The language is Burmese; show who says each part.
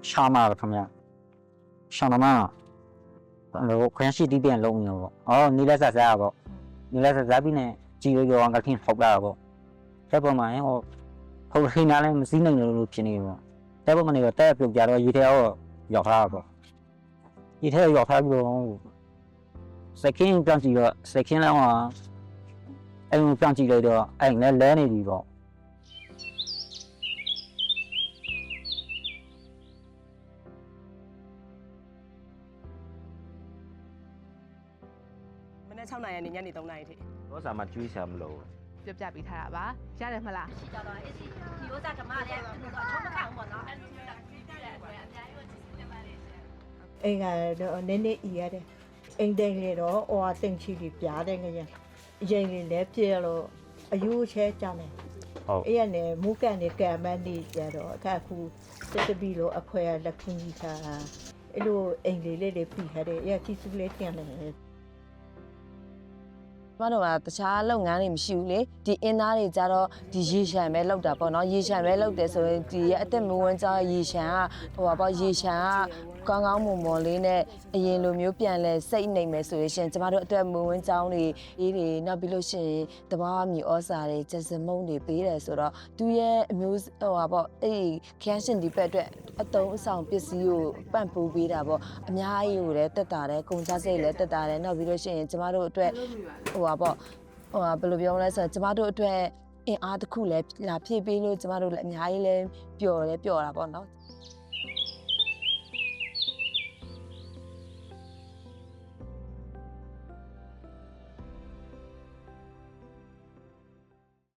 Speaker 1: ရှာမှာပဲခင်ဗျရှာမှာခွင့်ရှိတီးပြန်လုံးရောပေါ့နီလက်ဆက်စားပေါ့နီလက်ဆက်စားပြီးနဲ့ကြည်ရောကခင်ဖောက်လာပေါ့တဲ့ပုံမှာဟိုခိနာလည်းမစည်းနိုင်လို့ဖြစ်နေပေါ့တဲ့ပုံမှာနေတော့တဲ့ပြုတ်ကြတော့ရေထဲရောက်ထားပေါ့ရေထဲရောက်ထားပြီးတော့စကင်းပြန်ကြည့်တော့စကင်းလောင်းကအဲ့လိုပြန်ကြည့်လိုက်တော့အဲ့လည်းလဲနေပြီပေါ့
Speaker 2: မနေ့6နာရီနဲ့ညနေ3နာရီထိ
Speaker 3: တော့စာမကျွေးဆရာမလို့
Speaker 4: ပြပြပေးထားတာပါရတယ်မလား
Speaker 5: ရှိကြတော့အေးစီဒီဥစ္စာကမလည်းချုံမခံပေါ့နော်အဲ့လိုမျိုးကြီးပြတဲ့အတွက်အများကြီးကိုကျေးဇူးတင်ပါတယ်ရှင်
Speaker 6: အိမ်ကတော့နည်းနည်းဤရတယ်အိမ်တိုင်းလေတော့ဟိုအသိချီပြီးပြားတယ်ငရင်အရင်လေးလည်းပြဲလို့အယူချဲကြတယ်
Speaker 3: ဟုတ်
Speaker 6: အဲ့ရနေမူကန်နေကံမန်းနေကြတော့အခုတက်တပီလို့အခွဲလက်ခင်းကြီးထားအဲ့လိုအိမ်လေးလေးတွေပြီးထားတယ်အဲ့ချီစုလေးတင်တယ်
Speaker 7: ကျမတို့ကတခြားလုပ်ငန်းတွေမရှိဘူးလေဒီအင်းသားတွေကြတော့ဒီရေရှမ်းပဲလောက်တာပေါ့နော်ရေရှမ်းပဲလောက်တယ်ဆိုရင်ဒီအသက်မွေးကြောရေရှမ်းကဟိုပါပေါ့ရေရှမ်းကကောင်းကောင်းမွန်မွန်လေးနဲ့အရင်လိုမျိုးပြန်လဲစိတ်နေမယ်ဆိုရင်ရှင်ကျမတို့အတွက်မွေးကြောင်းတွေအေးတွေနောက်ပြီးလို့ရှိရင်တဘာမြေဩစာတွေကျစမုံတွေပေးတယ်ဆိုတော့သူရဲ့အမျိုးဟိုပါပေါ့အဲ့ခန်းရှင်ဒီဘက်အတွက်အတုံးအဆောင်ပစ္စည်းကိုပန့်ပိုးပေးတာပေါ့အများကြီးကိုလည်းတက်တာတယ်ကုန်ကြစိတ်လည်းတက်တာတယ်နောက်ပြီးလို့ရှိရင်ကျမတို့အတွက်ဟိုပါပေါ့ဟိုဘယ်လိုပြောမလဲဆိုတော့ကျမတို့အတွက်အင်အားတစ်ခုလည်းလာဖြည့်ပေးလို့ကျမတို့လည်းအများကြီးလည်းပျော်တာပေါ့နော်